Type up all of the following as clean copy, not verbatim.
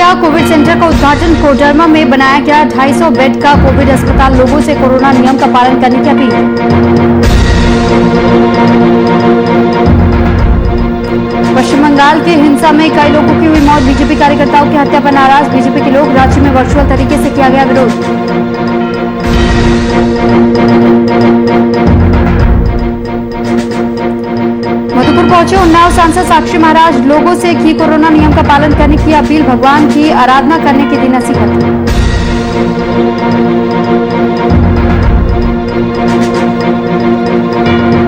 किया Covid centre का उद्घाटन। कोडरमा में बनाया गया 250 बेड का कोविड अस्पताल। लोगों से कोरोना नियम का पालन करने की अपील। पश्चिम बंगाल के हिंसा में कई लोगों की हुई मौत। बीजेपी कार्यकर्ताओं की हत्या पर नाराज बीजेपी के लोग। रांची में वर्चुअल तरीके से किया गया विरोध। मधुपुर पहुंचे उन्नाव सांसद साक्षी महाराज। लोगों से की कोरोना नियम का पालन करने की अपील। भगवान की आराधना करने की दी नसीहत।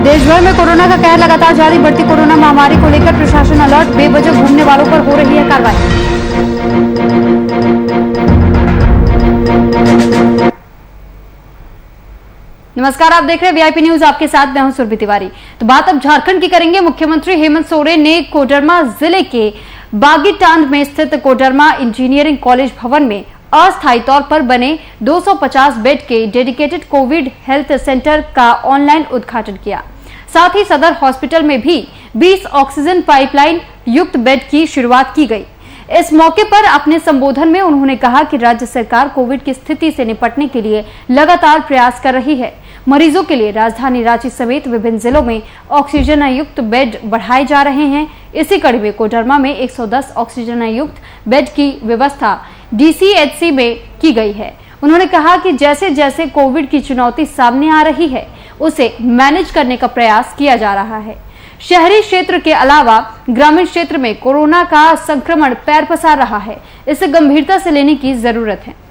देश भर में कोरोना का कहर लगातार जारी। बढ़ती कोरोना महामारी को लेकर प्रशासन अलर्ट। बेवजह घूमने वालों पर हो रही है कार्रवाई। नमस्कार, आप देख रहे हैं वीआईपी न्यूज, आपके साथ मैं हूं सुरभि तिवारी। तो बात अब झारखंड की करेंगे। मुख्यमंत्री हेमंत सोरेन ने कोडरमा जिले के बागीटांड में स्थित कोडरमा इंजीनियरिंग कॉलेज भवन में अस्थायी तौर पर बने 250 बेड के डेडिकेटेड कोविड हेल्थ सेंटर का ऑनलाइन उद्घाटन किया। साथ ही सदर हॉस्पिटल में भी 20 ऑक्सीजन पाइपलाइन युक्त बेड की शुरुआत की गई। इस मौके पर अपने संबोधन में उन्होंने कहा कि राज्य सरकार कोविड की स्थिति से निपटने के लिए लगातार प्रयास कर रही है। मरीजों के लिए राजधानी रांची समेत विभिन्न जिलों में ऑक्सीजन युक्त बेड बढ़ाए जा रहे हैं। इसी कड़ी में कोडरमा में 110 ऑक्सीजन युक्त बेड की व्यवस्था डीसीएचसी में की गई है। उन्होंने कहा कि जैसे जैसे कोविड की चुनौती सामने आ रही है, उसे मैनेज करने का प्रयास किया जा रहा है। शहरी क्षेत्र के अलावा ग्रामीण क्षेत्र में कोरोना का संक्रमण पैर पसार रहा है। इसे गंभीरता से लेने की जरूरत है।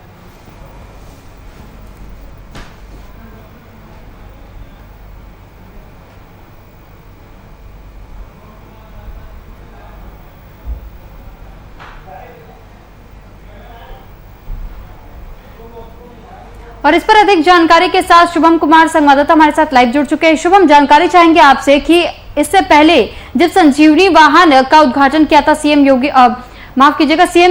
और इस पर अधिक जानकारी के साथ शुभम कुमार संवाददाता हमारे साथ लाइव जुड़ चुके हैं। शुभम, जानकारी चाहेंगे आपसे कि इससे पहले जब संजीवनी वाहन का उद्घाटन किया था सीएम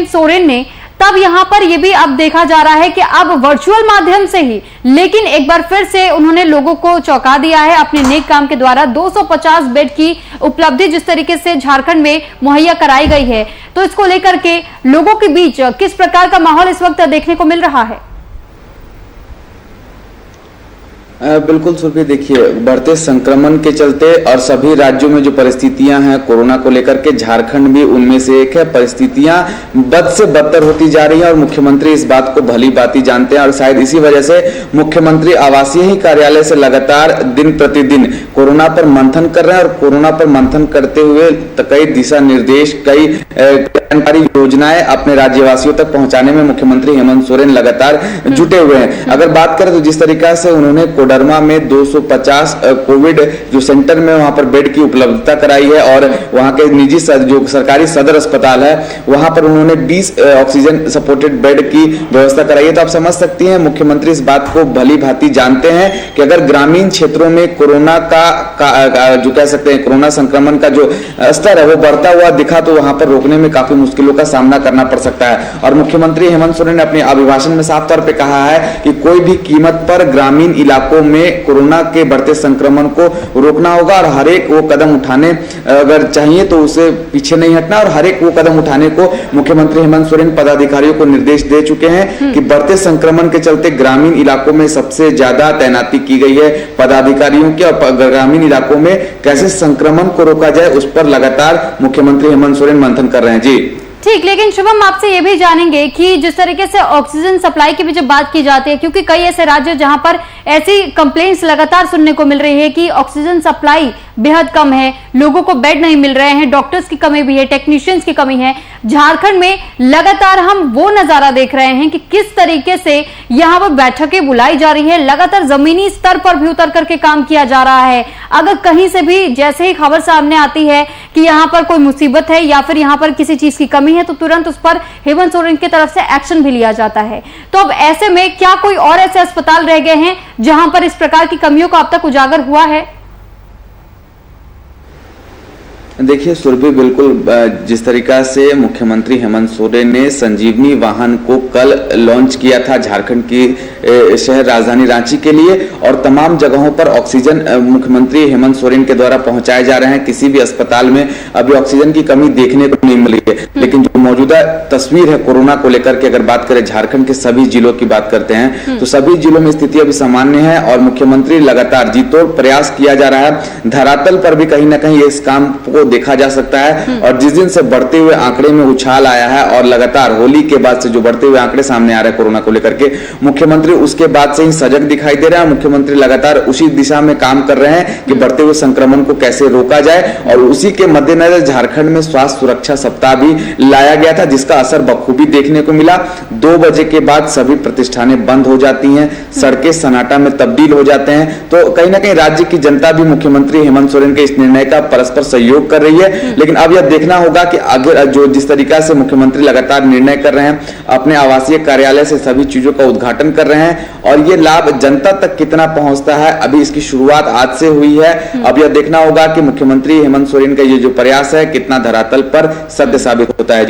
सोरेन ने, तब यहां पर यह भी अब देखा जा रहा है कि अब वर्चुअल माध्यम से ही, लेकिन एक बार फिर से उन्होंने लोगों को चौंका दिया है अपने नेक काम के द्वारा। 250 बेड की उपलब्धि जिस तरीके से झारखंड में मुहैया कराई गई है, तो इसको लेकर के लोगों के बीच किस प्रकार का माहौल इस वक्त देखने को मिल रहा है? बिल्कुल सुरभि, देखिए बढ़ते संक्रमण के चलते और सभी राज्यों में जो परिस्थितियां हैं कोरोना को लेकर के, झारखंड भी उनमें से एक है। परिस्थितियां बद से बदतर होती जा रही हैं और मुख्यमंत्री इस बात को भली भांति जानते हैं और शायद इसी वजह से मुख्यमंत्री आवासीय ही कार्यालय से लगातार दिन प्रतिदिन कोरोना पर मंथन कर रहे हैं। और कोरोना पर मंथन करते हुए कई दिशा निर्देश, कई कल्याणकारी योजनाएं अपने राज्यवासियों तक पहुंचाने में मुख्यमंत्री हेमंत सोरेन लगातार जुटे हुए हैं। अगर बात करें तो जिस तरीका से उन्होंने कोडरमा में 250 कोविड जो सेंटर में वहां पर बेड की उपलब्धता कराई है और वहां के निजी जो सरकारी सदर अस्पताल है वहां पर उन्होंने 20 ऑक्सीजन सपोर्टेड बेड की व्यवस्था कराई है, तो आप समझ सकती हैं मुख्यमंत्री इस बात को भली भांति जानते हैं कि अगर ग्रामीण क्षेत्रों में कोरोना का जो कह सकते हैं कोरोना संक्रमण का जो स्तर है वो बढ़ता हुआ दिखा तो वहां पर रोकने में काफी मुश्किलों का सामना करना पड़ सकता है। और मुख्यमंत्री हेमंत सोरेन ने अपने अभिभाषण में साफ तौर पर कहा है कि कोई भी कीमत पर ग्रामीण इलाकों में कोरोना के बढ़ते संक्रमण को रोकना होगा और हर एक वो कदम उठाने अगर चाहिए तो उसे पीछे नहीं हटना और हर एक वो कदम उठाने को मुख्यमंत्री हेमंत सोरेन पदाधिकारियों को निर्देश दे चुके हैं कि बढ़ते संक्रमण के चलते ग्रामीण इलाकों में सबसे ज्यादा तैनाती की गई है पदाधिकारियों की और ग्रामीण इलाकों में कैसे संक्रमण को रोका जाए उस पर लगातार मुख्यमंत्री हेमंत सोरेन मंथन कर रहे हैं। जी ठीक, लेकिन शुभम आपसे ये भी जानेंगे कि जिस तरीके से ऑक्सीजन सप्लाई की भी जब बात की जाती है, क्योंकि कई ऐसे राज्य जहां पर ऐसी कंप्लेंट्स लगातार सुनने को मिल रही है कि ऑक्सीजन सप्लाई बेहद कम है, लोगों को बेड नहीं मिल रहे हैं, डॉक्टर्स की कमी भी है, टेक्नीशियंस की कमी है। झारखंड में लगातार हम वो नजारा देख रहे हैं कि किस तरीके से यहाँ पर बैठकें बुलाई जा रही है, लगातार जमीनी स्तर पर भी उतर करके काम किया जा रहा है। अगर कहीं से भी जैसे ही खबर सामने आती है कि यहाँ पर कोई मुसीबत है या फिर यहाँ पर किसी चीज की कमी है तो तुरंत उस पर हेमंत सोरेन की तरफ से एक्शन भी लिया जाता है। तो अब ऐसे में क्या कोई और ऐसे अस्पताल रह गए हैं जहां पर इस प्रकार की कमियों का अब तक उजागर हुआ है? देखिए सुरभि, बिल्कुल जिस तरीका से मुख्यमंत्री हेमंत सोरेन ने संजीवनी वाहन को कल लॉन्च किया था झारखंड की शहर राजधानी रांची के लिए, और तमाम जगहों पर ऑक्सीजन मुख्यमंत्री हेमंत सोरेन के द्वारा पहुंचाए जा रहे हैं। किसी भी अस्पताल में अभी ऑक्सीजन की कमी देखने को नहीं मिली है, लेकिन जो मौजूदा तस्वीर है कोरोना को लेकर के, अगर बात करें झारखंड के सभी जिलों की बात करते हैं तो सभी जिलों में स्थिति अभी सामान्य है और मुख्यमंत्री लगातार जीतोड़ प्रयास किया जा रहा है। धरातल पर भी कहीं ना कहीं इस काम को देखा जा सकता है, और जिस दिन से बढ़ते हुए आंकड़े में उछाल आया है और लगातार होली के बाद से जो बढ़ते हुए आंकड़े सामने आ रहे हैं कोरोना को लेकर के, मुख्यमंत्री उसके बाद से ही सजग दिखाई दे रहा है। मुख्यमंत्री लगातार उसी दिशा में काम कर रहे हैं कि बढ़ते हुए संक्रमण को कैसे रोका जाए, और उसी के मद्देनजर झारखंड में स्वास्थ्य सुरक्षा सप्ताह भी लाया गया था, जिसका असर बखूबी देखने को मिला। 2 बजे के बाद सभी प्रतिष्ठानें बंद हो जाती हैं, सड़कें सन्नाटा में तब्दील हो जाते हैं। तो कहीं ना कहीं राज्य की जनता भी मुख्यमंत्री हेमंत सोरेन के इस निर्णय का परस्पर सहयोग कर रही है। लेकिन अब यह देखना होगा कि अगर जो जिस तरीका से मुख्यमंत्री लगातार निर्णय कर रहे हैं, अपने आवासीय कार्यालय से सभी चीजों का उद्घाटन कर रहे हैं, और ये लाभ जनता तक कितना पहुंचता है, अभी इसकी शुरुआत आज से हुई है। अब यह देखना होगा कि मुख्यमंत्री हेमंत सोरेन का ये जो प्रयास है कितना धरातल पर सत्य साबित होता है।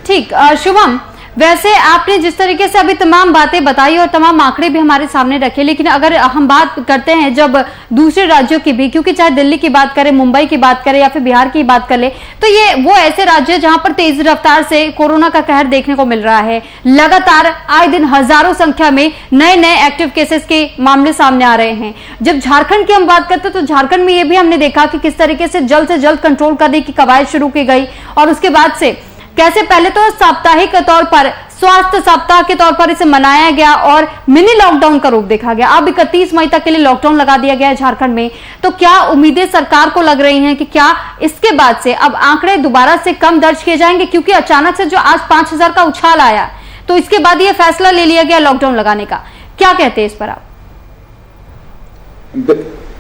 ठीक, शुभम, वैसे आपने जिस तरीके से अभी तमाम बातें बताई और तमाम आंकड़े भी हमारे सामने रखे, लेकिन अगर हम बात करते हैं जब दूसरे राज्यों की भी, क्योंकि चाहे दिल्ली की बात करें, मुंबई की बात करें या फिर बिहार की बात कर ले, तो ये वो ऐसे राज्य है जहां पर तेज रफ्तार से कोरोना का कहर देखने को मिल रहा है। लगातार आए दिन हजारों संख्या में नए नए एक्टिव केसेस के मामले सामने आ रहे हैं। जब झारखंड की हम बात करते हैं तो झारखंड में ये भी हमने देखा कि किस तरीके से जल्द कंट्रोल करने की कवायद शुरू की गई, और उसके बाद से कैसे पहले तो साप्ताहिक तौर पर स्वास्थ्य सप्ताह के तौर पर इसे मनाया गया और मिनी लॉकडाउन का रूप देखा गया। अब 31 मई तक के लिए लॉकडाउन लगा दिया गया है झारखंड में। तो क्या उम्मीदें सरकार को लग रही हैं कि क्या इसके बाद से अब आंकड़े दोबारा से कम दर्ज किए जाएंगे, क्योंकि अचानक से जो आज 5000 का उछाल आया, तो इसके बाद यह फैसला ले लिया गया लॉकडाउन लगाने का। क्या कहते हैं इस पर आप?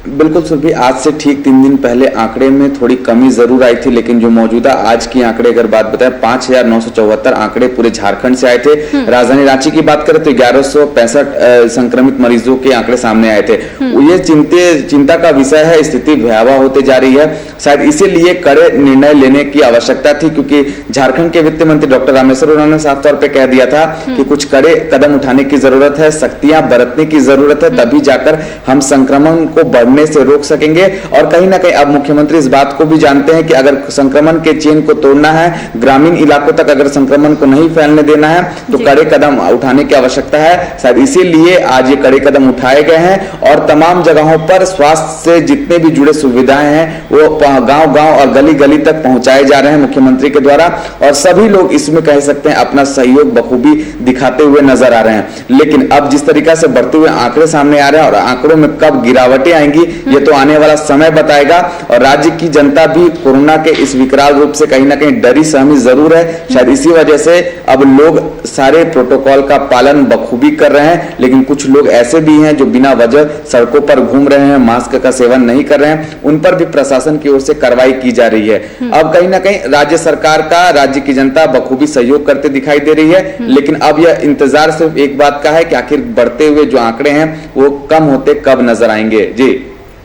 बिल्कुल सुरभि, आज से ठीक 3 दिन पहले आंकड़े में थोड़ी कमी जरूर आई थी, लेकिन जो मौजूदा आज की आंकड़े अगर बात बताएं, 5974 आंकड़े पूरे झारखंड से आए थे। राजधानी रांची की बात करें तो 1165 संक्रमित मरीजों के आंकड़े सामने आए थे। ये चिंता का विषय है, स्थिति भयावह होते जा रही है। शायद इसीलिए कड़े निर्णय लेने की आवश्यकता थी, क्योंकि झारखंड के वित्त मंत्री डॉक्टर रामेश्वर उरांव ने साफ तौर पर कह दिया था कि कुछ कड़े कदम उठाने की जरूरत है, सख्तियां बरतने की जरूरत है, तभी जाकर हम संक्रमण को बढ़ने से रोक सकेंगे। और कहीं ना कहीं अब मुख्यमंत्री इस बात को भी जानते हैं कि अगर संक्रमण के चेन को तोड़ना है, ग्रामीण इलाकों तक अगर संक्रमण को नहीं फैलने देना है, तो कड़े कदम उठाने की आवश्यकता है। शायद इसीलिए आज ये कड़े कदम उठाए गए हैं, और तमाम जगहों पर स्वास्थ्य से जितने भी जुड़े सुविधाएं हैं वो गांव-गांव और गली-गली तक पहुंचाए जा रहे हैं मुख्यमंत्री के द्वारा, और सभी लोग इसमें कह सकते हैं अपना सहयोग बखूबी दिखाते हुए नजर आ रहे हैं। लेकिन अब जिस तरीका से बढ़ते हुए आंकड़े सामने आ रहे हैं, और आंकड़ों में कब गिरावटें आएंगी ये तो आने वाला समय बताएगा। और राज्य की जनता भी कोरोना के इस विकराल रूप से कहीं ना कहीं डरी सहमी जरूर है। शायद इसी वजह से अब लोग सारे प्रोटोकॉल का पालन बखूबी कर रहे हैं, लेकिन कुछ लोग ऐसे भी हैं जो बिना वजह सड़कों पर घूम रहे हैं, मास्क का सेवन नहीं कर रहे हैं, उन पर भी प्रशासन की ओर से कार्रवाई की जा रही है। अब कहीं ना कहीं राज्य सरकार का, राज्य की जनता बखूबी सहयोग करते दिखाई दे रही है, लेकिन अब यह इंतजार सिर्फ एक बात का है कि आखिर बढ़ते हुए जो आंकड़े हैं वो कम होते कब नजर आएंगे। जी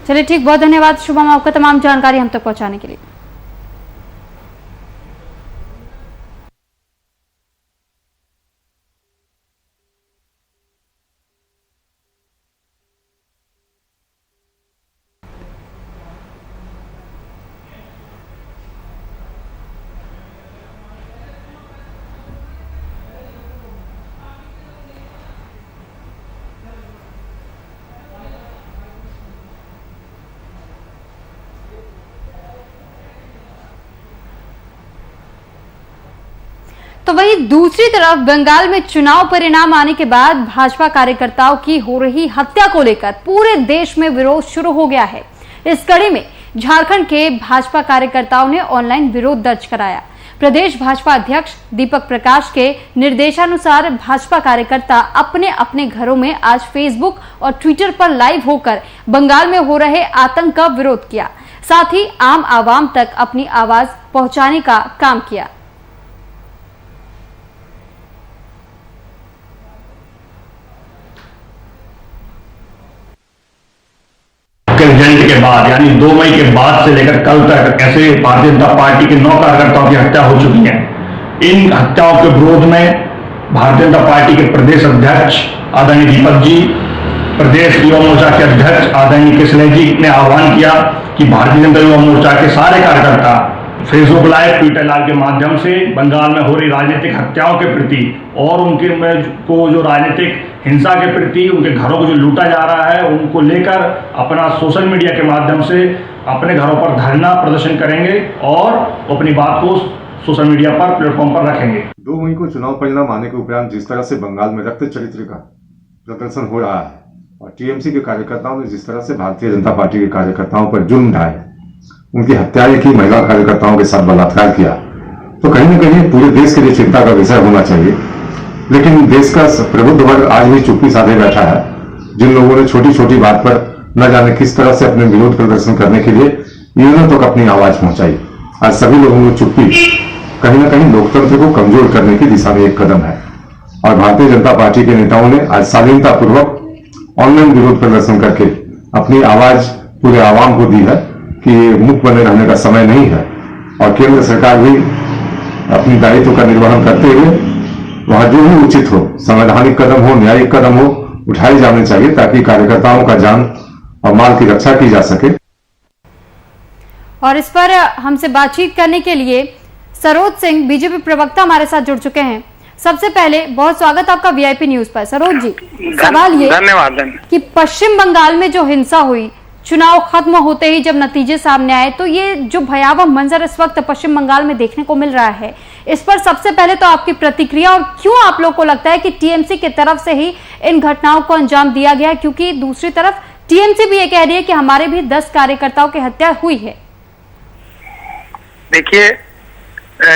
चलिए ठीक, बहुत धन्यवाद शुभम आपका तमाम जानकारी हम तक पहुंचाने के लिए। तो वहीं दूसरी तरफ बंगाल में चुनाव परिणाम आने के बाद भाजपा कार्यकर्ताओं की हो रही हत्या को लेकर पूरे देश में विरोध शुरू हो गया है। इस कड़ी में झारखंड के भाजपा कार्यकर्ताओं ने ऑनलाइन विरोध दर्ज कराया। प्रदेश भाजपा अध्यक्ष दीपक प्रकाश के निर्देशानुसार भाजपा कार्यकर्ता अपने अपने घरों में आज फेसबुक और ट्विटर पर लाइव होकर बंगाल में हो रहे आतंक का विरोध किया, साथ ही आम आवाम तक अपनी आवाज पहुंचाने का काम किया। रिजल्ट के बाद यानी 2 मई के बाद से लेकर कल तक ऐसे भारतीय जनता पार्टी के 9 कार्यकर्ताओं की हत्या हो चुकी है। इन हत्याओं के विरोध में भारतीय जनता पार्टी के प्रदेश अध्यक्ष आदरणीय दीपक जी, प्रदेश युवा मोर्चा के अध्यक्ष आदरणीय किशोर जी ने आह्वान किया कि भारतीय जनता युवा मोर्चा के सारे कार्यकर्ता फेसबुक लाइव, ट्विटर लाइव के माध्यम से बंगाल में हो रही राजनीतिक हत्याओं के प्रति और उनके को जो राजनीतिक हिंसा के प्रति, उनके घरों को जो लूटा जा रहा है, उनको लेकर अपना सोशल मीडिया के माध्यम से अपने घरों पर धरना प्रदर्शन करेंगे और अपनी बात को सोशल मीडिया पर, प्लेटफॉर्म पर रखेंगे। 2 मई को चुनाव परिणाम आने के उपरांत जिस तरह से बंगाल में रक्त चरित्र का प्रदर्शन हो रहा है और टीएमसी के कार्यकर्ताओं ने जिस तरह से भारतीय जनता पार्टी के कार्यकर्ताओं पर जुल्म ढाए, उनकी हत्याएं की, महिला कार्यकर्ताओं के साथ बलात्कार किया, तो कहीं न कहीं पूरे देश के लिए चिंता का विषय होना चाहिए। लेकिन देश का प्रबुद्ध वर्ग आज भी चुप्पी साधे बैठा है। जिन लोगों ने छोटी छोटी बात पर न जाने किस तरह से अपने विरोध प्रदर्शन करने के लिए यूनियन तक अपनी आवाज पहुंचाई, आज सभी लोगों की चुप्पी कहीं न कहीं लोकतंत्र को कमजोर करने की दिशा में एक कदम है। और भारतीय जनता पार्टी के नेताओं ने आज शालीनता पूर्वक ऑनलाइन विरोध प्रदर्शन करके अपनी आवाज पूरे आवाम को दी है कि मुक्त बने रहने का समय नहीं है और केंद्र सरकार भी अपनी दायित्व का निर्वहन करते हुए वहां जो भी उचित हो, संवैधानिक कदम हो, न्यायिक कदम हो, उठाए जाने चाहिए ताकि कार्यकर्ताओं का जान और माल की रक्षा की जा सके। और इस पर हमसे बातचीत करने के लिए सरोज सिंह बीजेपी प्रवक्ता हमारे साथ जुड़ चुके हैं। सबसे पहले बहुत स्वागत आपका वीआईपी न्यूज पर। सरोज जी, सवाल ये धन्यवाद कि पश्चिम बंगाल में जो हिंसा हुई, चुनाव खत्म होते ही जब नतीजे सामने आए, तो ये जो भयावह मंजर इस वक्त पश्चिम बंगाल में देखने को मिल रहा है, इस पर सबसे पहले तो आपकी प्रतिक्रिया, और क्यों आप लोग को लगता है कि टीएमसी की तरफ से ही इन घटनाओं को अंजाम दिया गया, क्योंकि दूसरी तरफ टीएमसी भी ये कह रही है कि हमारे भी 10 कार्यकर्ताओं की हत्या हुई है। देखिए,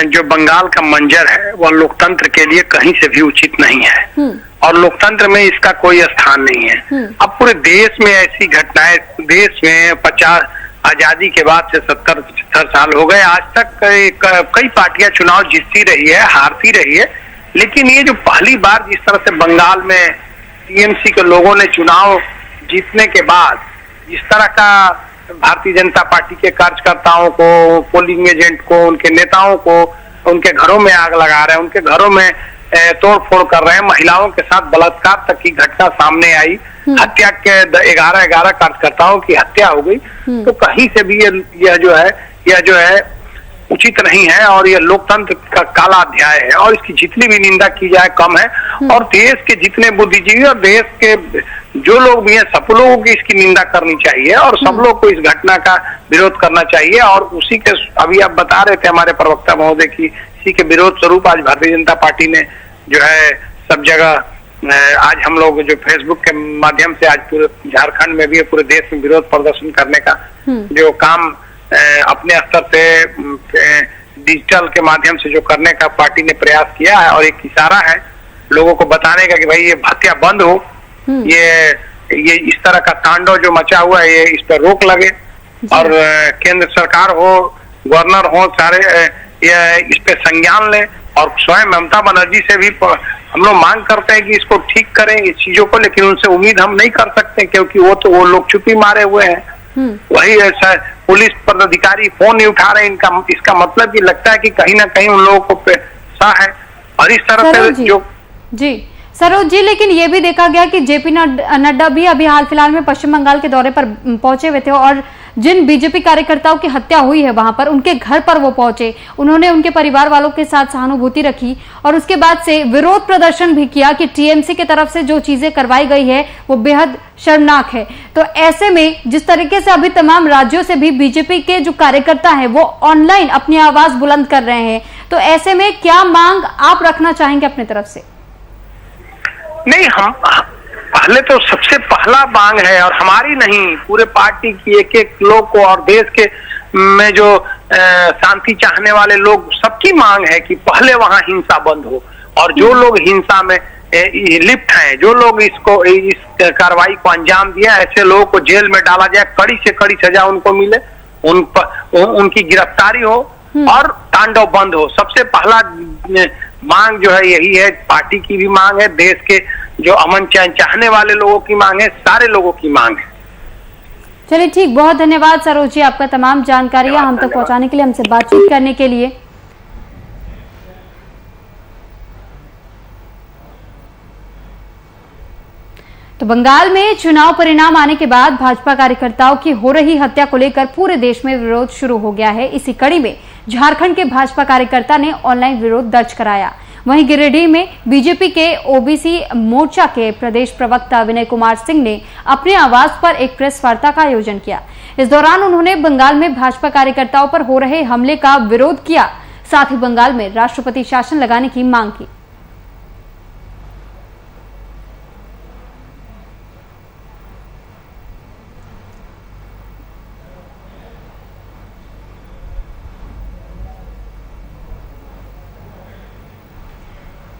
जो बंगाल का मंजर है वह लोकतंत्र के लिए कहीं से भी उचित नहीं है और लोकतंत्र में इसका कोई स्थान नहीं है। अब पूरे देश में ऐसी घटनाएं, देश में 50 आजादी के बाद से 70-75 साल हो गए, आज तक कई पार्टियां चुनाव जीतती रही है, हारती रही है, लेकिन ये जो पहली बार जिस तरह से बंगाल में टीएमसी के लोगों ने चुनाव जीतने के बाद जिस तरह का भारतीय जनता पार्टी के कार्यकर्ताओं को, पोलिंग एजेंट को, उनके नेताओं को उनके घरों में आग लगा रहे हैं, उनके घरों में तोड़फोड़ कर रहे हैं, महिलाओं के साथ बलात्कार तक की घटना सामने आई, हत्या के 11 कार्यकर्ताओं की हत्या हो गई, तो कहीं से भी यह जो है उचित नहीं है और यह लोकतंत्र का काला अध्याय है और इसकी जितनी भी निंदा की जाए कम है। और देश के जितने बुद्धिजीवी और देश के जो लोग भी हैं, सब लोगों की इसकी निंदा करनी चाहिए और सब लोग को इस घटना का विरोध करना चाहिए। और उसी के अभी आप बता रहे थे हमारे प्रवक्ता महोदय की, इसी के विरोध स्वरूप आज भारतीय जनता पार्टी ने जो है सब जगह आज हम लोग जो फेसबुक के माध्यम से आज पूरे झारखंड में भी, पूरे देश में विरोध प्रदर्शन करने का जो काम अपने स्तर से डिजिटल के माध्यम से जो करने का पार्टी ने प्रयास किया है और एक इशारा है लोगों को बताने का कि भाई ये हत्या बंद हो, ये इस तरह का तांडव जो मचा हुआ है, ये इस पर रोक लगे और केंद्र सरकार हो, गवर्नर हो, सारे ये इस पे संज्ञान लें और स्वयं ममता बनर्जी से भी हम लोग मांग करते हैं कि इसको ठीक करें इस चीजों को, लेकिन उनसे उम्मीद हम नहीं कर सकते क्योंकि वो लोग चुप्पी मारे हुए हैं। वही ऐसा पुलिस पदाधिकारी फोन नहीं उठा रहे, इसका मतलब भी लगता है कि कहीं ना कहीं उन लोगों को पैसा है और इस तरह से जो जी सरोज जी, लेकिन ये भी देखा गया कि जेपी नड्डा भी अभी हाल फिलहाल में पश्चिम बंगाल के दौरे पर पहुंचे हुए थे और जिन बीजेपी कार्यकर्ताओं की हत्या हुई है वहां पर उनके घर पर वो पहुंचे, उन्होंने उनके परिवार वालों के साथ सहानुभूति रखी और उसके बाद से विरोध प्रदर्शन भी किया कि टीएमसी की तरफ से जो चीजें करवाई गई है वो बेहद शर्मनाक है। तो ऐसे में जिस तरीके से अभी तमाम राज्यों से भी बीजेपी के जो कार्यकर्ता है वो ऑनलाइन अपनी आवाज बुलंद कर रहे हैं, तो ऐसे में क्या मांग आप रखना चाहेंगे अपनी तरफ से? नहीं, हम पहले तो सबसे पहला मांग है और हमारी नहीं, पूरे पार्टी की एक एक लोग को और देश के में जो शांति चाहने वाले लोग सबकी मांग है कि पहले वहां हिंसा बंद हो और जो लोग हिंसा में लिप्त हैं, जो लोग इस कार्रवाई को अंजाम दिया, ऐसे लोगों को जेल में डाला जाए, कड़ी से कड़ी सजा उनको मिले, उनकी गिरफ्तारी हो और तांडव बंद हो। सबसे पहला मांग जो है यही है, पार्टी की भी मांग है, देश के जो अमन चैन चाहने वाले लोगों की मांग है, सारे लोगों की मांग है। चलिए ठीक, बहुत धन्यवाद सरोज जी आपका तमाम जानकारियां हम तक पहुंचाने के लिए, हमसे बातचीत करने के लिए। तो बंगाल में चुनाव परिणाम आने के बाद भाजपा कार्यकर्ताओं की हो रही हत्या को लेकर पूरे देश में विरोध शुरू हो गया है। इसी कड़ी में झारखंड के भाजपा कार्यकर्ता ने ऑनलाइन विरोध दर्ज कराया। वहीं गिरिडीह में बीजेपी के ओबीसी मोर्चा के प्रदेश प्रवक्ता विनय कुमार सिंह ने अपने आवास पर एक प्रेस वार्ता का आयोजन किया। इस दौरान उन्होंने बंगाल में भाजपा कार्यकर्ताओं पर हो रहे हमले का विरोध किया, साथ ही बंगाल में राष्ट्रपति शासन लगाने की मांग की।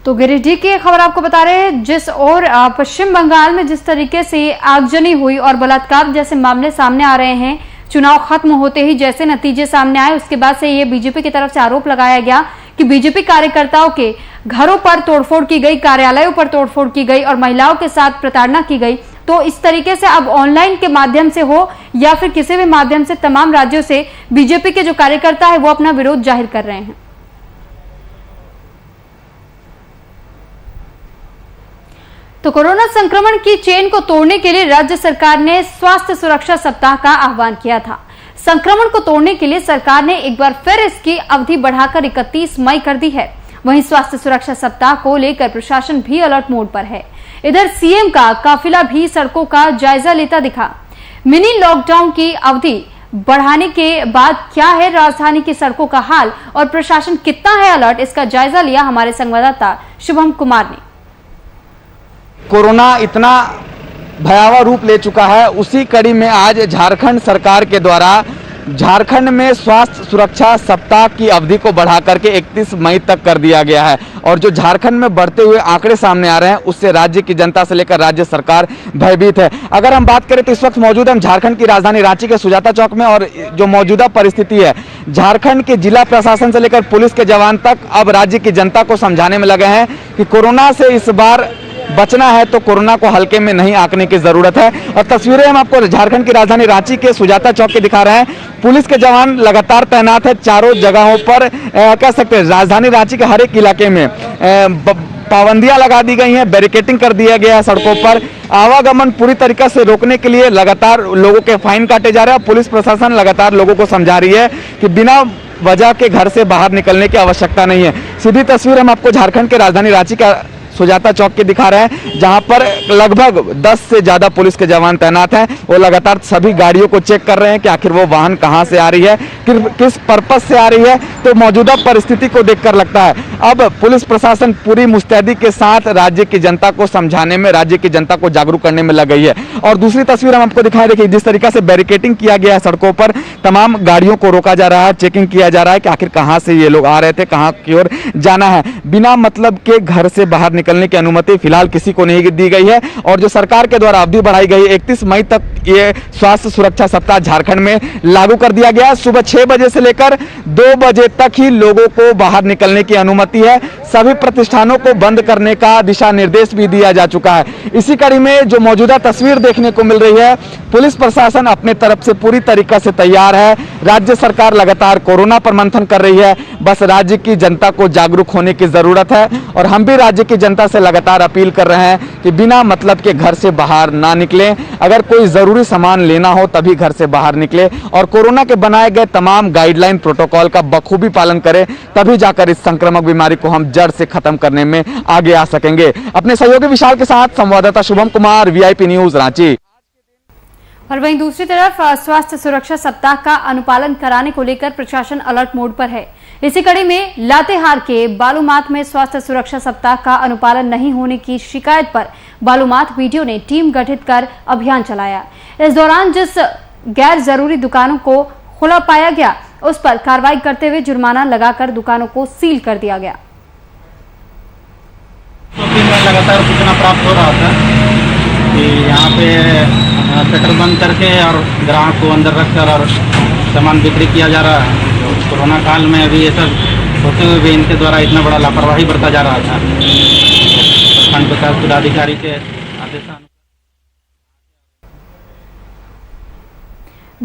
तो गिरिडीह की खबर आपको बता रहे हैं, जिस ओर पश्चिम बंगाल में जिस तरीके से आगजनी हुई और बलात्कार जैसे मामले सामने आ रहे हैं, चुनाव खत्म होते ही जैसे नतीजे सामने आए उसके बाद से ये बीजेपी की तरफ से आरोप लगाया गया कि बीजेपी कार्यकर्ताओं के घरों पर तोड़फोड़ की गई, कार्यालयों पर तोड़फोड़ की गई और महिलाओं के साथ प्रताड़ना की गई। तो इस तरीके से अब ऑनलाइन के माध्यम से हो या फिर किसी भी माध्यम से तमाम राज्यों से बीजेपी के जो कार्यकर्ता है वो अपना विरोध जाहिर कर रहे हैं। तो कोरोना संक्रमण की चेन को तोड़ने के लिए राज्य सरकार ने स्वास्थ्य सुरक्षा सप्ताह का आह्वान किया था। संक्रमण को तोड़ने के लिए सरकार ने एक बार फिर इसकी अवधि बढ़ाकर 31 मई कर दी है। वहीं स्वास्थ्य सुरक्षा सप्ताह को लेकर प्रशासन भी अलर्ट मोड पर है। इधर सीएम का काफिला भी सड़कों का जायजा लेता दिखा। मिनी लॉकडाउन की अवधि बढ़ाने के बाद क्या है राजधानी की सड़कों का हाल और प्रशासन कितना है अलर्ट, इसका जायजा लिया हमारे संवाददाता शुभम कुमार ने। कोरोना इतना भयावह रूप ले चुका है, उसी कड़ी में आज झारखंड सरकार के द्वारा झारखंड में स्वास्थ्य सुरक्षा सप्ताह की अवधि को बढ़ाकर के 31 मई तक कर दिया गया है। और जो झारखंड में बढ़ते हुए आंकड़े सामने आ रहे हैं उससे राज्य की जनता से लेकर राज्य सरकार भयभीत है। अगर हम बात करें तो इस वक्त मौजूद हम झारखंड की राजधानी रांची के सुजाता चौक में, और जो मौजूदा परिस्थिति है, झारखंड के जिला प्रशासन से लेकर पुलिस के जवान तक अब राज्य की जनता को समझाने में लगे हैं कि कोरोना से इस बार बचना है तो कोरोना को हल्के में नहीं आंकने की जरूरत है। और तस्वीरें हम आपको झारखंड की राजधानी रांची के सुजाता चौक के दिखा रहे हैं। पुलिस के जवान लगातार तैनात है चारों जगहों पर। कह सकते हैं राजधानी रांची के हर एक इलाके में पाबंदियां लगा दी गई हैं, बैरिकेटिंग कर दिया गया है सड़कों पर। आवागमन पूरी तरीके से रोकने के लिए लगातार लोगों के फाइन काटे जा रहे हैं। पुलिस प्रशासन लगातार लोगों को समझा रही है कि बिना वजह के घर से बाहर निकलने की आवश्यकता नहीं है। सीधी तस्वीर हम आपको झारखंड के राजधानी रांची का सुजाता चौक के दिखा रहे हैं, जहां पर लगभग 10 से ज्यादा पुलिस के जवान तैनात हैं। वो लगातार सभी गाड़ियों को चेक कर रहे हैं कि आखिर वो वाहन कहां से आ रही है, किस पर्पस से आ रही है। तो मौजूदा परिस्थिति को देखकर लगता है अब पुलिस प्रशासन पूरी मुस्तैदी के साथ राज्य की जनता को समझाने में, राज्य की जनता को जागरूक करने में लग गई है। और दूसरी तस्वीर हम आपको दिखाएं, देखिए जिस तरीके से बैरिकेटिंग किया गया है सड़कों पर, तमाम गाड़ियों को रोका जा रहा है, चेकिंग किया जा रहा है कि आखिर कहां से ये लोग आ रहे थे, कहां की ओर जाना है। बिना मतलब के घर से बाहर निकलने की अनुमति फिलहाल किसी को नहीं दी गई है। और जो सरकार के द्वारा अवधि बढ़ाई गई 31 मई तक ये स्वास्थ्य सुरक्षा सप्ताह झारखंड में लागू कर दिया गया है। सुबह 6 बजे से लेकर 2 बजे तक ही लोगों को बाहर निकलने की अनुमति है। सभी प्रतिष्ठानों को बंद करने का दिशा निर्देश भी दिया जा चुका है। इसी कड़ी में जो मौजूदा तस्वीर देखने को मिल रही है, पुलिस प्रशासन अपने तरफ से पूरी तरीके से तैयार है। राज्य सरकार लगातार कोरोना पर मंथन कर रही है। बस राज्य की जनता को जागरूक होने की जरूरत है। और हम भी राज्य की जनता से लगातार अपील कर रहे हैं कि बिना मतलब के घर से बाहर ना निकलें। अगर कोई जरूरी सामान लेना हो तभी घर से बाहर निकले और कोरोना के बनाए गए तमाम गाइडलाइन प्रोटोकॉल का बखूबी पालन करें, तभी जाकर इस संक्रामक बीमारी को हम जड़ से खत्म करने में आगे आ सकेंगे। अपने सहयोगी विशाल के साथ संवाददाता शुभम कुमार, वीआईपी न्यूज रांची। और वहीं दूसरी तरफ स्वास्थ्य सुरक्षा सप्ताह का अनुपालन कराने को लेकर प्रशासन अलर्ट मोड पर है। इसी कड़ी में लातेहार के बालूमाथ में स्वास्थ्य सुरक्षा सप्ताह का अनुपालन नहीं होने की शिकायत पर बालूमाथ वीडियो ने टीम गठित कर अभियान चलाया। इस दौरान जिस गैर जरूरी दुकानों को खुला पाया गया उस पर कार्रवाई करते हुए जुर्माना लगाकर दुकानों को सील कर दिया गया। लगातार सूचना प्राप्त हो रहा था कि यहाँ पे शटर बंद करके और ग्राहक को अंदर रखकर और सामान बिक्री किया जा रहा है। कोरोना काल में अभी ये सब होते हुए भी इनके द्वारा इतना बड़ा लापरवाही बरता जा रहा था। प्रखंड विकास पदाधिकारी के आदेशानुसार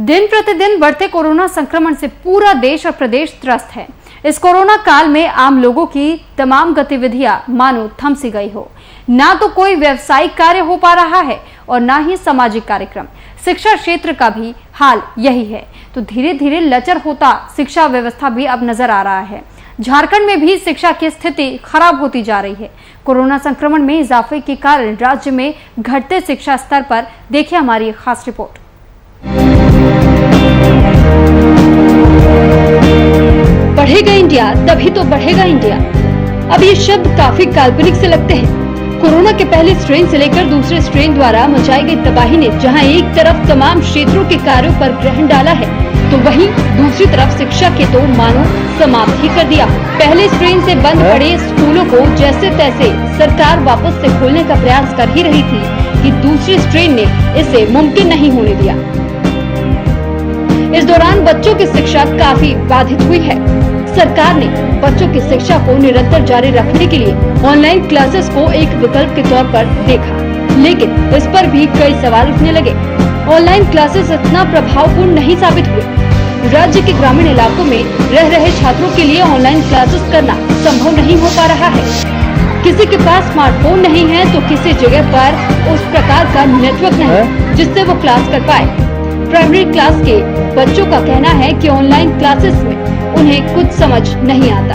दिन प्रतिदिन बढ़ते कोरोना संक्रमण से पूरा देश और प्रदेश त्रस्त है। इस कोरोना काल में आम लोगों की तमाम गतिविधियां मानो थम सी गई हो। ना तो कोई व्यवसायिक कार्य हो पा रहा है और ना ही सामाजिक कार्यक्रम। शिक्षा क्षेत्र का भी हाल यही है। तो धीरे धीरे लचर होता शिक्षा व्यवस्था भी अब नजर आ रहा है। झारखंड में भी शिक्षा की स्थिति खराब होती जा रही है। कोरोना संक्रमण में इजाफे के कारण राज्य में घटते शिक्षा स्तर पर देखिए हमारी खास रिपोर्ट। बढ़ेगा इंडिया तभी तो बढ़ेगा इंडिया। अब ये शब्द काफी काल्पनिक से लगते हैं। कोरोना के पहले स्ट्रेन से लेकर दूसरे स्ट्रेन द्वारा मचाई गई तबाही ने जहां एक तरफ तमाम क्षेत्रों के कार्यों पर ग्रहण डाला है, तो वहीं दूसरी तरफ शिक्षा के तो मानो समाप्त ही कर दिया। पहले स्ट्रेन से बंद पड़े स्कूलों को जैसे तैसे सरकार वापस से खोलने का प्रयास कर ही रही थी कि दूसरी स्ट्रेन ने इसे मुमकिन नहीं होने दिया। इस दौरान बच्चों की शिक्षा काफी बाधित हुई है। सरकार ने बच्चों की शिक्षा को निरंतर जारी रखने के लिए ऑनलाइन क्लासेस को एक विकल्प के तौर पर देखा, लेकिन इस पर भी कई सवाल उठने लगे। ऑनलाइन क्लासेस इतना प्रभावपूर्ण नहीं साबित हुए। राज्य के ग्रामीण इलाकों में रह रहे छात्रों के लिए ऑनलाइन क्लासेस करना संभव नहीं हो पा रहा है। किसी के पास स्मार्टफोन नहीं है तो किसी जगह पर उस प्रकार का नेटवर्क नहीं जिससे वो क्लास कर पाए। प्राइमरी क्लास के बच्चों का कहना है कि ऑनलाइन क्लासेस में उन्हें कुछ समझ नहीं आता।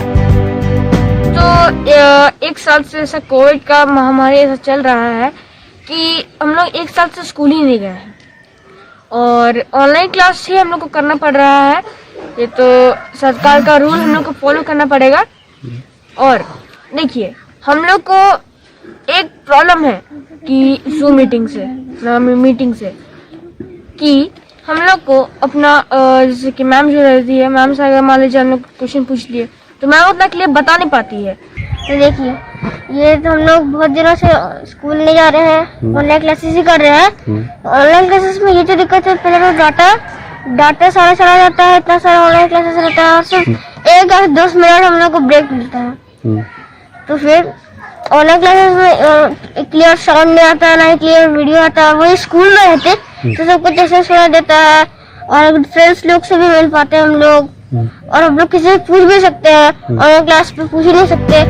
तो एक साल से ऐसा कोविड का महामारी ऐसा चल रहा है कि हम लोग एक साल से स्कूल ही नहीं गए हैं और ऑनलाइन क्लास ही हम लोग को करना पड़ रहा है। ये तो सरकार का रूल हम लोग को फॉलो करना पड़ेगा। और देखिए, हम लोग को एक प्रॉब्लम है कि जूम मीटिंग से कि हम लोग को अपना जैसे कि मैम जो रहती है, मैम से अगर मान लीजिए हम लोग क्वेश्चन पूछ लिए तो मैम उतना क्लियर बता नहीं पाती है। तो देखिए, ये तो हम लोग बहुत दिनों से स्कूल नहीं जा रहे हैं, ऑनलाइन क्लासेस ही कर रहे हैं। ऑनलाइन क्लासेस में ये तो दिक्कत है, पहले तो डाटा सारा चला जाता है, इतना सारा ऑनलाइन क्लासेस रहता है और सिर्फ 1 या 10 मिनट हम लोग को ब्रेक मिलता है। तो फिर ऑनलाइन क्लासेस में क्लियर साउंड नहीं आता है, ना ही क्लियर वीडियो आता है। वही स्कूल में रहते तो सब कुछ ऐसे सुना देता है और फ्रेंड्स लोग से भी मिल पाते हैं हम लोग, और हम लोग किसी से पूछ भी सकते हैं। ऑनलाइन क्लास पे पूछ ही नहीं सकते।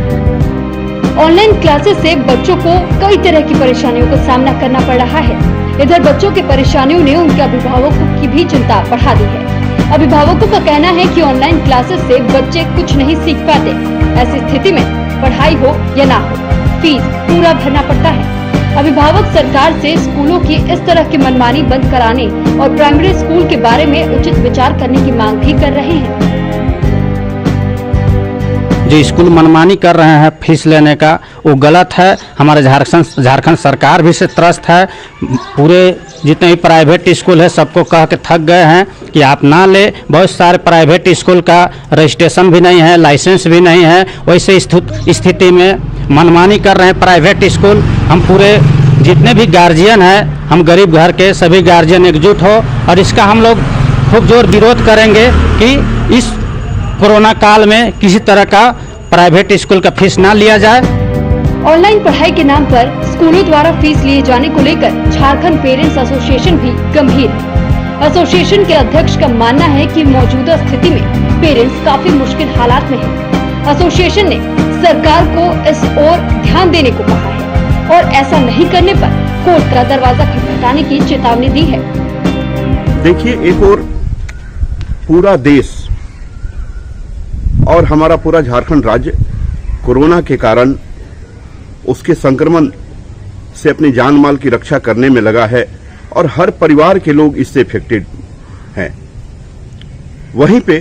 ऑनलाइन क्लासेस से बच्चों को कई तरह की परेशानियों का सामना करना पड़ रहा है। इधर बच्चों की परेशानियों ने उनके अभिभावकों की भी चिंता बढ़ा दी है। अभिभावकों का कहना है कि ऑनलाइन क्लासेस से बच्चे कुछ नहीं सीख पाते। ऐसी स्थिति में पढ़ाई हो या ना हो, फीस पूरा भरना पड़ता है। अभिभावक सरकार से स्कूलों की इस तरह की मनमानी बंद कराने और प्राइमरी स्कूल के बारे में उचित विचार करने की मांग भी कर रहे हैं। जो स्कूल मनमानी कर रहे हैं फीस लेने का, वो गलत है। हमारे झारखंड सरकार भी से त्रस्त है। पूरे जितने भी प्राइवेट स्कूल है सबको कह के थक गए हैं कि आप ना ले। बहुत सारे प्राइवेट स्कूल का रजिस्ट्रेशन भी नहीं है, लाइसेंस भी नहीं है। वैसे स्थिति में मनमानी कर रहे हैं प्राइवेट स्कूल। हम पूरे जितने भी गार्जियन हैं, हम गरीब घर के सभी गार्जियन एकजुट हो और इसका हम लोग खूब जोर विरोध करेंगे कि इस कोरोना काल में किसी तरह का प्राइवेट स्कूल का फीस ना लिया जाए। ऑनलाइन पढ़ाई के नाम पर स्कूलों द्वारा फीस लिए जाने को लेकर झारखंड पेरेंट्स एसोसिएशन भी गंभीर है। एसोसिएशन के अध्यक्ष का मानना है कि मौजूदा स्थिति में पेरेंट्स काफी मुश्किल हालात में हैं। एसोसिएशन ने सरकार को इस ओर ध्यान देने को कहा है और ऐसा नहीं करने पर कोर्ट का दरवाजा खटखटाने की चेतावनी दी है। देखिए, एक और पूरा देश और हमारा पूरा झारखंड राज्य कोरोना के कारण उसके संक्रमण से अपनी जान माल की रक्षा करने में लगा है और हर परिवार के लोग इससे इफेक्टेड हैं। वहीं पे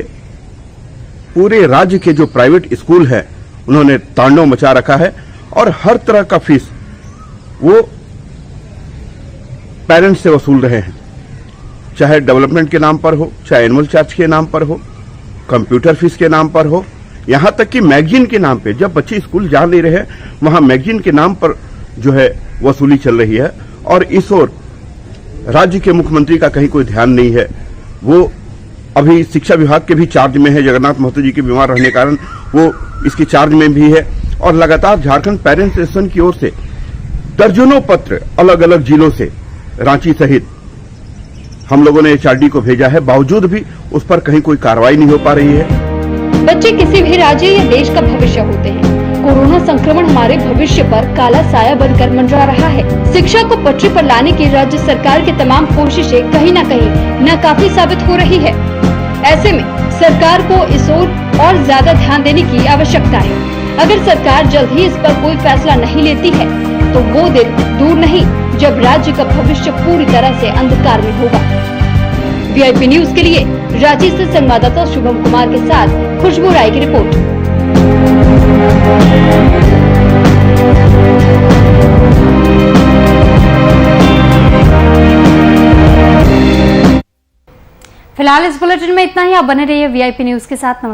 पूरे राज्य के जो प्राइवेट स्कूल हैं उन्होंने तांडव मचा रखा है और हर तरह का फीस वो पेरेंट्स से वसूल रहे हैं, चाहे डेवलपमेंट के नाम पर हो, चाहे एनुअल चार्ज के नाम पर हो, कंप्यूटर फीस के नाम पर हो, यहां तक कि मैगजीन के नाम पे। जब बच्चे स्कूल जा नहीं रहे वहां मैगजीन के नाम पर जो है वसूली चल रही है। और इस ओर राज्य के मुख्यमंत्री का कहीं कोई ध्यान नहीं है। वो अभी शिक्षा विभाग के भी चार्ज में है। जगन्नाथ महतो जी के बीमार रहने के कारण वो इसके चार्ज में भी है। और लगातार झारखंड पेरेंट्स एसोसिएशन की ओर से दर्जनों पत्र अलग अलग जिलों से, रांची सहित हम लोगों ने HRD को भेजा है, बावजूद भी उस पर कहीं कोई कार्रवाई नहीं हो पा रही है। बच्चे किसी भी राज्य या देश का भविष्य होते हैं। कोरोना संक्रमण हमारे भविष्य पर काला साया बनकर मंडरा रहा है। शिक्षा को पटरी पर लाने की राज्य सरकार की तमाम कोशिशें कहीं न कहीं नाकाफी साबित हो रही है। ऐसे में सरकार को इस ओर और ज्यादा ध्यान देने की आवश्यकता है। अगर सरकार जल्द ही इस पर कोई फैसला नहीं लेती है तो वो दिन दूर नहीं जब राज्य का भविष्य पूरी तरह से अंधकार में होगा। VIP न्यूज के लिए रांची से संवाददाता शुभम कुमार के साथ खुशबू राय की रिपोर्ट। फिलहाल इस बुलेटिन में इतना ही। आप बने रहिए VIP न्यूज के साथ। नमस्कार।